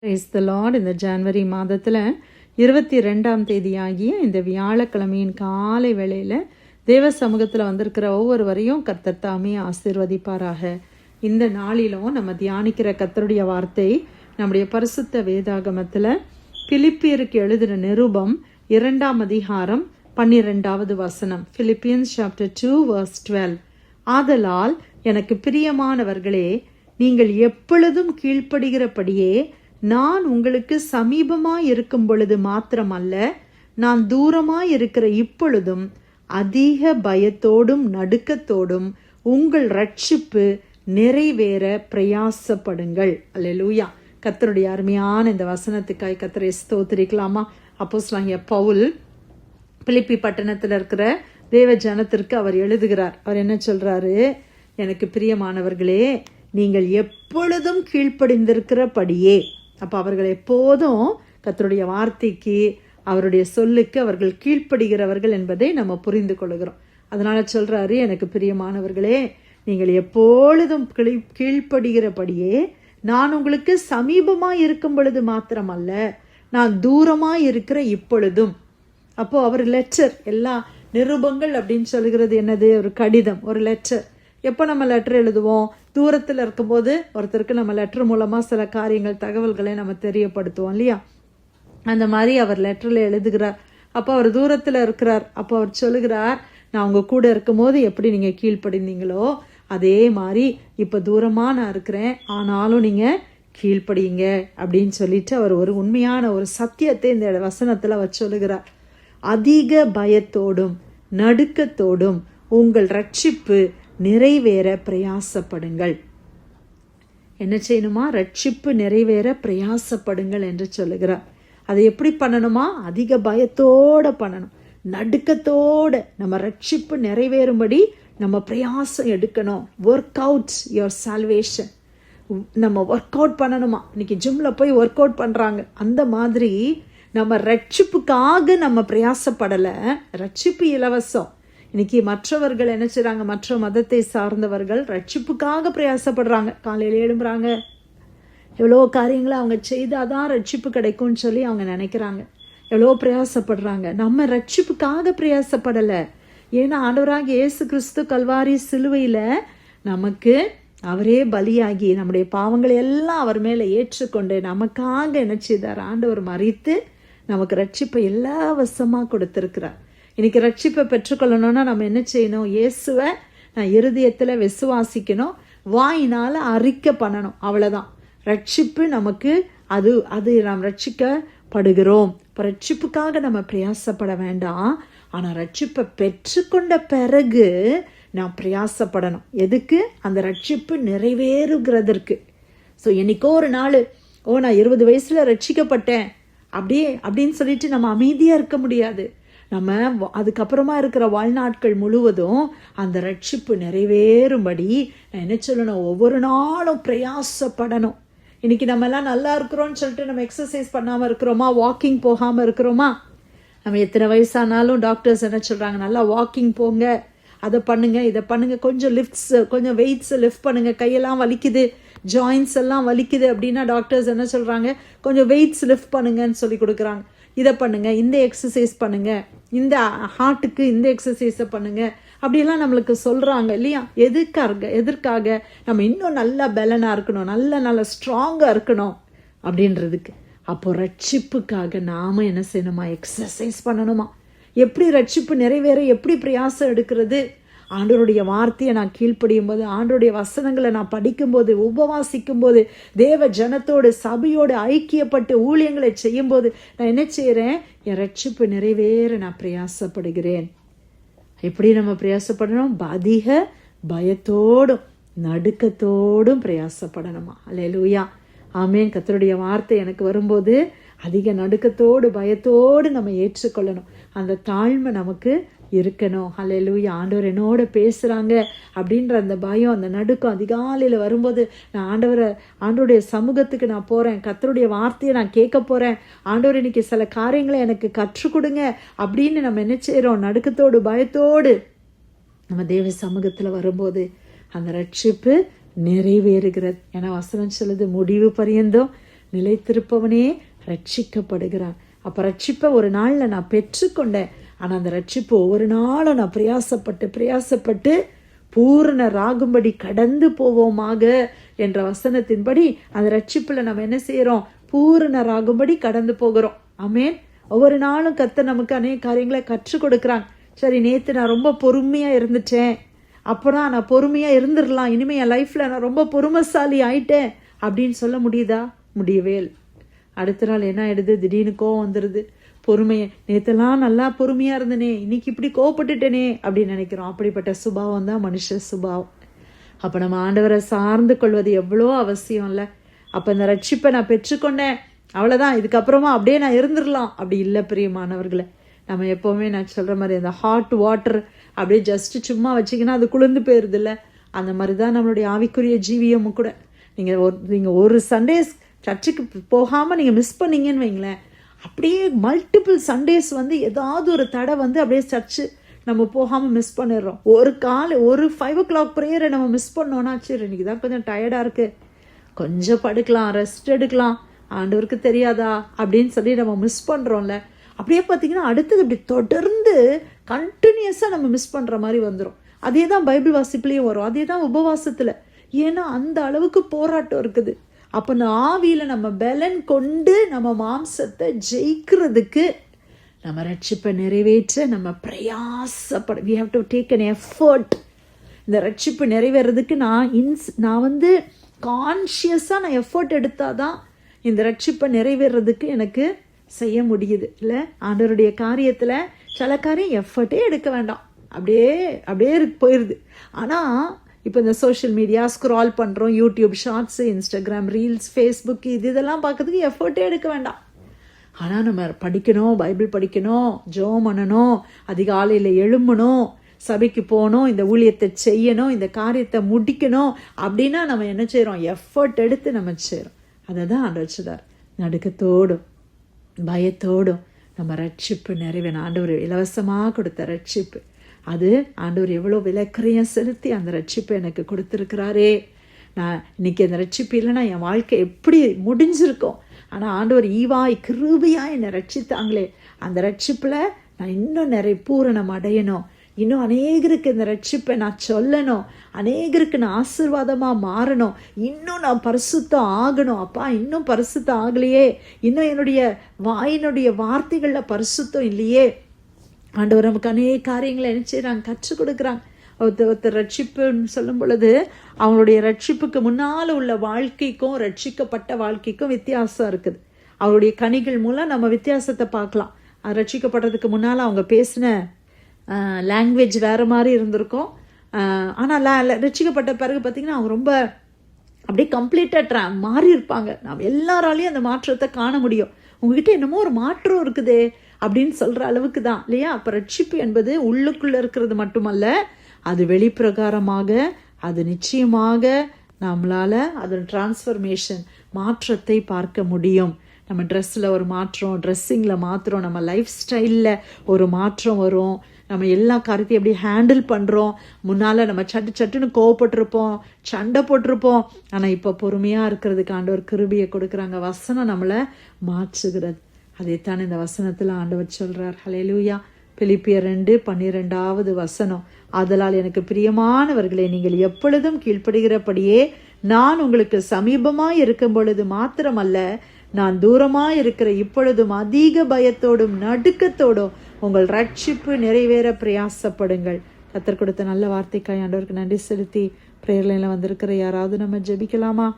Praise the Lord. இந்த ஜனவரி மாதத்தில் 22ஆம் தேதியாகிய இந்த வியாழக்கிழமையின் காலை வேளையில் தேவ சமூகத்தில் வந்திருக்கிற ஒவ்வொருவரையும் கர்த்தர் தாமே ஆசீர்வதிப்பாராக. இந்த நாளிலும் நம்ம தியானிக்கிற கர்த்தருடைய வார்த்தை நம்முடைய பரிசுத்த வேதாகமத்தில் பிலிப்பியருக்கு எழுதின நிருபம் 2ஆம் அதிகாரம் 12வது வசனம். Philippians chapter 2 verse 12. ஆதலால் எனக்கு பிரியமானவர்களே, நீங்கள் எப்பொழுதும் கீழ்ப்படுகிறபடியே நான் உங்களுக்கு சமீபமாய் இருக்கும் பொழுது மாத்திரமல்ல, நான் தூரமாய் இருக்கிற இப்பொழுதும் அதிக பயத்தோடும் நடுக்கத்தோடும் உங்கள் ரட்சிப்பு நிறைவேற பிரயாசப்படுங்கள். அல்லேலூயா. கர்த்தருடைய அருமையான இந்த வசனத்துக்காய் கர்த்தரை ஸ்தோத்திரிக்கலாமா? அப்போஸ்தலனாகிய பவுல் பிலிப்பி பட்டணத்தில் இருக்கிற தேவ ஜனத்திற்கு அவர் எழுதுகிறார். அவர் என்ன சொல்றாரு? எனக்கு பிரியமானவர்களே, நீங்கள் எப்பொழுதும் கீழ்ப்படிந்திருக்கிறபடியே. அப்போ அவர்கள் எப்போதும் கர்த்தருடைய வார்த்தைக்கு, அவருடைய சொல்லுக்கு அவர்கள் கீழ்ப்படுகிறவர்கள் என்பதை நம்ம புரிந்து கொள்கிறோம். அதனால சொல்றாரு, எனக்கு பிரியமானவர்களே, நீங்கள் எப்பொழுதும் கீழ்ப்படுகிறபடியே நான் உங்களுக்கு சமீபமாய் இருக்கும் பொழுது மாத்திரமல்ல, நான் தூரமாய் இருக்கிற இப்பொழுதும். அப்போ அவர் லெட்டர், எல்லா நிருபங்கள் அப்படின்னு சொல்லுகிறது என்னது? ஒரு கடிதம், ஒரு லெட்டர். எப்போ நம்ம லெட்டர் எழுதுவோம்? தூரத்தில் இருக்கும்போது ஒருத்தருக்கு நம்ம லெட்டர் மூலமாக சில காரியங்கள், தகவல்களை நம்ம தெரியப்படுத்துவோம் இல்லையா? அந்த மாதிரி அவர் லெட்டரில் எழுதுகிறார். அப்போ அவர் தூரத்தில் இருக்கிறார். அப்போ அவர் சொல்லுகிறார், நான் உங்கள் கூட இருக்கும்போது எப்படி நீங்கள் கீழ்ப்படிந்தீங்களோ அதே மாதிரி இப்போ தூரமாக நான் இருக்கிறேன், ஆனாலும் நீங்கள் கீழ்ப்படிங்க அப்படின்னு சொல்லிட்டு அவர் ஒரு உண்மையான ஒரு சத்தியத்தை இந்த வசனத்தில் அவர் சொல்லுகிறார். அதிக பயத்தோடும் நடுக்கத்தோடும் உங்கள் ரட்சிப்பு நிறைவேற பிரயாசப்படுங்கள். என்ன செய்யணுமா? ரட்சிப்பு நிறைவேற பிரயாசப்படுங்கள் என்று சொல்லுகிறார். அதை எப்படி பண்ணணுமா? அதிக பயத்தோட பண்ணணும், நடுக்கத்தோட. நம்ம ரட்சிப்பு நிறைவேறும்படி நம்ம பிரயாசம் எடுக்கணும். Work out your salvation. நம்ம ஒர்க் அவுட் பண்ணணுமா? இன்னைக்கு ஜிம்ல போய் ஒர்க் அவுட் பண்றாங்க, அந்த மாதிரி நம்ம ரட்சிப்புக்காக நம்ம பிரயாசப்படலை. ரட்சிப்பு இலவசம். இன்னைக்கு மற்றவர்கள் என்ன செய்றாங்க? மற்ற மதத்தை சார்ந்தவர்கள் ரட்சிப்புக்காக பிரயாசப்படுறாங்க. காலையில் எழும்புறாங்க, எவ்வளோ காரியங்களை அவங்க செய்தாதான் ரட்சிப்பு கிடைக்கும்னு சொல்லி அவங்க நினைக்கிறாங்க. எவ்வளோ பிரயாசப்படுறாங்க. நம்ம ரட்சிப்புக்காக பிரயாசப்படலை. ஏன்னா ஆண்டவராகிய இயேசு கிறிஸ்து கல்வாரி சிலுவையில் நமக்கு அவரே பலியாகி நம்முடைய பாவங்களை எல்லாம் அவர் மேலே ஏற்றுக்கொண்டு நமக்காக என்ன செய்தார்? ஆண்டவர் மரித்து நமக்கு ரட்சிப்பை இலவசமாக கொடுத்திருக்கிறார். இன்னைக்கு ரட்சிப்பை பெற்றுக்கொள்ளணும்னா நம்ம என்ன செய்யணும்? இயேசுவை நான் இருதயத்தில் விசுவாசிக்கணும், வாயினால் அறிக்கை பண்ணணும். அவ்வளோதான் ரட்சிப்பு. நமக்கு அது நாம் ரட்சிக்கப்படுகிறோம். இப்போ ரட்சிப்புக்காக நம்ம பிரயாசப்பட வேண்டாம். ஆனால் ரட்சிப்பை பெற்றுக்கொண்ட பிறகு நான் பிரயாசப்படணும். எதுக்கு? அந்த ரட்சிப்பு நிறைவேறுகிறதற்கு. ஸோ என்னைக்கோ ஒரு நாள், நான் 20 வயசுல ரட்சிக்கப்பட்டேன் அப்படின்னு சொல்லிட்டு நம்ம அமைதியாக இருக்க முடியாது. நம்ம அதுக்கப்புறமா இருக்கிற வாழ்நாட்கள் முழுவதும் அந்த ரட்சிப்பு நிறைவேறும்படி நான் என்ன சொல்லணும்? ஒவ்வொரு நாளும் பிரயாசப்படணும். இன்னைக்கு நம்ம எல்லாம் நல்லா இருக்கிறோம்னு சொல்லிட்டு நம்ம எக்ஸசைஸ் பண்ணாமல் இருக்கிறோமா? வாக்கிங் போகாமல் இருக்கிறோமா? நம்ம எத்தனை வயசானாலும் டாக்டர்ஸ் என்ன சொல்கிறாங்க? நல்லா வாக்கிங் போங்க, அதை பண்ணுங்க, இதை பண்ணுங்க, கொஞ்சம் கொஞ்சம் வெயிட்ஸ் லிஃப்ட் பண்ணுங்க, கையெல்லாம் வலிக்குது, ஜாயின்ஸ் எல்லாம் வலிக்குது அப்படின்னா டாக்டர்ஸ் என்ன சொல்கிறாங்க? கொஞ்சம் வெயிட்ஸ் லிஃப்ட் பண்ணுங்கன்னு சொல்லி கொடுக்குறாங்க. இதை பண்ணுங்க, இந்த எக்ஸசைஸ் பண்ணுங்க, இந்த ஹார்ட்டுக்கு இந்த எக்ஸசைஸை பண்ணுங்க அப்படியெல்லாம் நம்மளுக்கு சொல்கிறாங்க இல்லையா? எதற்காக? நம்ம இன்னும் நல்லா பலனாக இருக்கணும், நல்ல ஸ்ட்ராங்காக இருக்கணும் அப்படின்றதுக்கு. அப்போ ரட்சிப்புக்காக நாம என்ன செய்யணுமா? எக்ஸசைஸ் பண்ணணுமா? எப்படி ரட்சிப்பு நிறைவேற எப்படி பிரயாசம் எடுக்கிறது? ஆண்டவருடைய வார்த்தையை நான் கீழ்ப்படியும் போது, ஆண்டவருடைய வசனங்களை நான் படிக்கும்போது, உபவாசிக்கும் போது, தேவ ஜனத்தோடு சபையோடு ஐக்கியப்பட்டு ஊழியங்களை செய்யும் போது நான் என்ன செய்கிறேன்? என் ரட்சிப்பு நிறைவேற நான் பிரயாசப்படுகிறேன். எப்படி நம்ம பிரயாசப்படணும்? அதிக பயத்தோடும் நடுக்கத்தோடும் பிரயாசப்படணுமா? அல்லேலூயா, ஆமேன். கர்த்தருடைய வார்த்தை எனக்கு வரும்போது அதிக நடுக்கத்தோடு பயத்தோடு நம்ம ஏற்றுக்கொள்ளணும். அந்த தாழ்மை நமக்கு இருக்கணும். அல்லேலூயா. ஆண்டவர் என்னோட பேசுகிறாங்க அப்படின்ற அந்த பயம், அந்த நடுக்கம் அதிகாலையில் வரும்போது நான் ஆண்டவருடைய சமூகத்துக்கு நான் போகிறேன், கர்த்தருடைய வார்த்தையை நான் கேட்க போகிறேன், ஆண்டவர் இன்னைக்கு சில காரியங்களை எனக்கு கற்றுக் கொடுங்க அப்படின்னு நம்ம என்ன செய்கிறோம்? நடுக்கத்தோடு பயத்தோடு நம்ம தேவ சமூகத்தில் வரும்போது அந்த ரட்சிப்பு நிறைவேறுகிறது. ஏன்னா வசனம் சொல்லுது, முடிவு பரியந்தம் நிலைத்திருப்பவனே ரட்சிக்கப்படுகிறான். அப்போ ரட்சிப்பை ஒரு நாளில் நான் பெற்றுக்கொண்டேன். ஆனால் அந்த ரட்சிப்பு ஒவ்வொரு நாளும் நான் பிரயாசப்பட்டு பூரணராகும்படி கடந்து போவோமாக என்ற வசனத்தின்படி அந்த ரட்சிப்பில் நம்ம என்ன செய்கிறோம்? பூரணராகும்படி கடந்து போகிறோம். ஆமேன். ஒவ்வொரு நாளும் கர்த்தர் நமக்கு அநேக காரியங்களை கற்றுக் கொடுக்குறாங்க. சரி, நேற்று நான் ரொம்ப பொறுமையாக இருந்துட்டேன், அப்போனா நான் பொறுமையாக இருந்துடலாம், இனிமேல் என் லைஃப்பில் நான் ரொம்ப பொறுமைசாலி ஆயிட்டேன் அப்படின்னு சொல்ல முடியுதா? முடியவே இல்லை. அடுத்த நாள் என்ன ஆயிடுது? திடீர்னு கோவம் வந்துடுது. பொறுமையை நேற்றெல்லாம் நல்லா பொறுமையாக இருந்தனே, இன்னைக்கு இப்படி கோவப்பட்டுட்டேனே அப்படின்னு நினைக்கிறோம். அப்படிப்பட்ட சுபாவம் தான் மனுஷ சுபாவம். அப்போ நம்ம ஆண்டவரை சார்ந்து கொள்வது எவ்வளோ அவசியம் இல்லை? அப்போ இந்த ரட்சிப்பை நான் பெற்றுக்கொண்டேன், அவ்வளோதான், இதுக்கப்புறமா அப்படியே நான் இருந்துடலாம் அப்படி இல்லை பிரியமானவர்களை. நம்ம எப்போவுமே நான் சொல்கிற மாதிரி அந்த ஹாட் வாட்டர் அப்படியே ஜஸ்ட்டு சும்மா வச்சிங்கன்னா அது குளிர்ந்து போயிடுது இல்லை? அந்த மாதிரி தான் நம்மளுடைய ஆவிக்குரிய ஜீவியமும் கூட. நீங்கள் ஒரு சண்டேஸ் சர்ச்சுக்கு போகாமல் நீங்கள் மிஸ் பண்ணீங்கன்னு வைங்களேன், அப்படியே மல்டிபிள் சண்டேஸ் ஏதாவது ஒரு தடை அப்படியே சர்ச்சு நம்ம போகாமல் மிஸ் பண்ணிடுறோம். ஒரு 5 o'clock ப்ரேயரை நம்ம மிஸ் பண்ணோன்னா, சரி இன்னைக்கு தான் கொஞ்சம் டயர்டாக இருக்குது, கொஞ்சம் படுக்கலாம், ரெஸ்ட் எடுக்கலாம், ஆண்டவருக்கு தெரியாதா அப்படின்னு சொல்லி நம்ம மிஸ் பண்ணுறோம்ல. அப்படியே பார்த்தீங்கன்னா அடுத்தது இப்படி தொடர்ந்து கண்டினியூஸாக நம்ம மிஸ் பண்ணுற மாதிரி வந்துடும். அதே தான் பைபிள் வாசிப்புலேயும் வரும், அதே தான் உபவாசத்தில். ஏன்னா அந்த அளவுக்கு போராட்டம் இருக்குது. அப்போ ஆவியில் நம்ம பலன் கொண்டு நம்ம மாம்சத்தை ஜெயிக்கிறதுக்கு, நம்ம ரட்சிப்பை நிறைவேற்ற நம்ம பிரயாசப்பட, we have to take an effort. இந்த ரட்சிப்பு நிறைவேறதுக்கு நான் கான்ஷியஸாக நான் எஃபர்ட் எடுத்தால் தான் இந்த ரட்சிப்பை நிறைவேறதுக்கு எனக்கு செய்ய முடியுது இல்லை? ஆண்டவருடைய காரியத்தில் சில காரியம் எஃபர்ட்டே எடுக்க வேண்டாம், அப்படியே போயிடுது. ஆனால் இப்போ இந்த சோஷியல் மீடியா ஸ்க்ரால் பண்ணுறோம், YouTube shorts, Instagram reels, Facebook, இதெல்லாம் பார்க்கறதுக்கு எஃபர்ட்டே எடுக்க வேண்டாம். ஆனால் நம்ம படிக்கணும், பைபிள் படிக்கணும், ஜெபம் பண்ணணும், அதிகாலையில் எழும்பணும், சபைக்கு போகணும், இந்த ஊழியத்தை செய்யணும், இந்த காரியத்தை முடிக்கணும் அப்படின்னா நம்ம என்ன செய்கிறோம்? எஃபர்ட் எடுத்து நம்ம செய்கிறோம். அதை தான் ஆண்டவர் சொல்றார், நடுக்கத்தோடும் பயத்தோடும் நம்ம ரட்சிப்பு நிறைவேணும். ஆண்டவர் இலவசமாக கொடுத்த ரட்சிப்பு அது, ஆண்டவர் எவ்வளோ விலைக்கிரயம் செலுத்தி அந்த ரட்சிப்பை எனக்கு கொடுத்துருக்கிறாரே. நான் இன்னைக்கு அந்த ரட்சிப்பு இல்லைன்னா என் வாழ்க்கை எப்படி முடிஞ்சிருக்கும்? ஆனால் ஆண்டவர் ஈவாய் கிருபையாக என்னை ரட்சித்தாங்களே, அந்த ரட்சிப்பில் நான் இன்னும் நிறைய பூரணம் அடையணும், இன்னும் அநேகருக்கு இந்த ரட்சிப்பை நான் சொல்லணும், அநேகருக்கு நான் ஆசீர்வாதமாக மாறணும், இன்னும் நான் பரிசுத்தம் ஆகணும். அப்பா, இன்னும் பரிசுத்தம் ஆகலையே, இன்னும் என்னுடைய வார்த்தைகளில் பரிசுத்தம் இல்லையே. ஆண்டவர் நமக்கு அநேக காரியங்களை என்ன செய்கிறாங்க? கற்றுக் கொடுக்குறாங்க. ஒருத்தர் ரட்சிப்புன்னு சொல்லும் பொழுது அவங்களுடைய ரட்சிப்புக்கு முன்னால் உள்ள வாழ்க்கைக்கும் ரட்சிக்கப்பட்ட வாழ்க்கைக்கும் வித்தியாசம் இருக்குது. அவருடைய கனிகள் மூலம் நம்ம வித்தியாசத்தை பார்க்கலாம். ரட்சிக்கப்படுறதுக்கு முன்னால் அவங்க பேசின லாங்குவேஜ் வேறு மாதிரி இருந்திருக்கும். ஆனால் ரட்சிக்கப்பட்ட பிறகு பார்த்திங்கன்னா அவங்க ரொம்ப அப்படியே கம்ப்ளீட்டாக மாறி இருப்பாங்க. நாம் எல்லாராலையும் அந்த மாற்றத்தை காண முடியும். உங்ககிட்ட என்னமோ ஒரு மாற்றம் இருக்குதே அப்படின்னு சொல்கிற அளவுக்கு தான் இல்லையா? அப்போ ரட்சிப்பு என்பது உள்ளுக்குள்ளே இருக்கிறது மட்டுமல்ல, அது வெளிப்பிரகாரமாக, அது நிச்சயமாக நம்மளால் அதன் டிரான்ஸ்ஃபர்மேஷன் மாற்றத்தை பார்க்க முடியும். நம்ம ட்ரெஸ்ஸில் ஒரு மாற்றம், ட்ரெஸ்ஸிங்கில் மாற்றம், நம்ம லைஃப் ஸ்டைலில் ஒரு மாற்றம் வரும். நம்ம எல்லா காரியத்தையும் எப்படி ஹேண்டில் பண்ணுறோம். முன்னால் நம்ம சட்டுன்னு கோவப்பட்டிருப்போம், சண்டை போட்டிருப்போம். ஆனால் இப்போ பொறுமையாக இருக்கிறதுக்கு ஆண்டவர் கிருபையை கொடுக்குறாங்க. வசனம் நம்மளை மாற்றுகிறது. அதைத்தான் இந்த வசனத்தில் ஆண்டவர் சொல்கிறார். ஹல்லேலூயா. பிலிப்பியர் 2:12 ஆதலால் எனக்கு பிரியமானவர்களே, நீங்கள் எப்பொழுதும் கீழ்ப்படுகிறபடியே நான் உங்களுக்கு சமீபமாய் இருக்கும் பொழுது மாத்திரமல்ல, நான் தூரமாய் இருக்கிற இப்பொழுதும் அதிக பயத்தோடும் நடுக்கத்தோடும் உங்கள் ரட்சிப்பு நிறைவேற பிரயாசப்படுங்கள். கர்த்தர் கொடுத்த நல்ல வார்த்தைக்காய் ஆண்டவருக்கு நன்றி செலுத்தி பிரேயர்லைனில் வந்திருக்கிற யாராவது நம்ம ஜெபிக்கலாமா?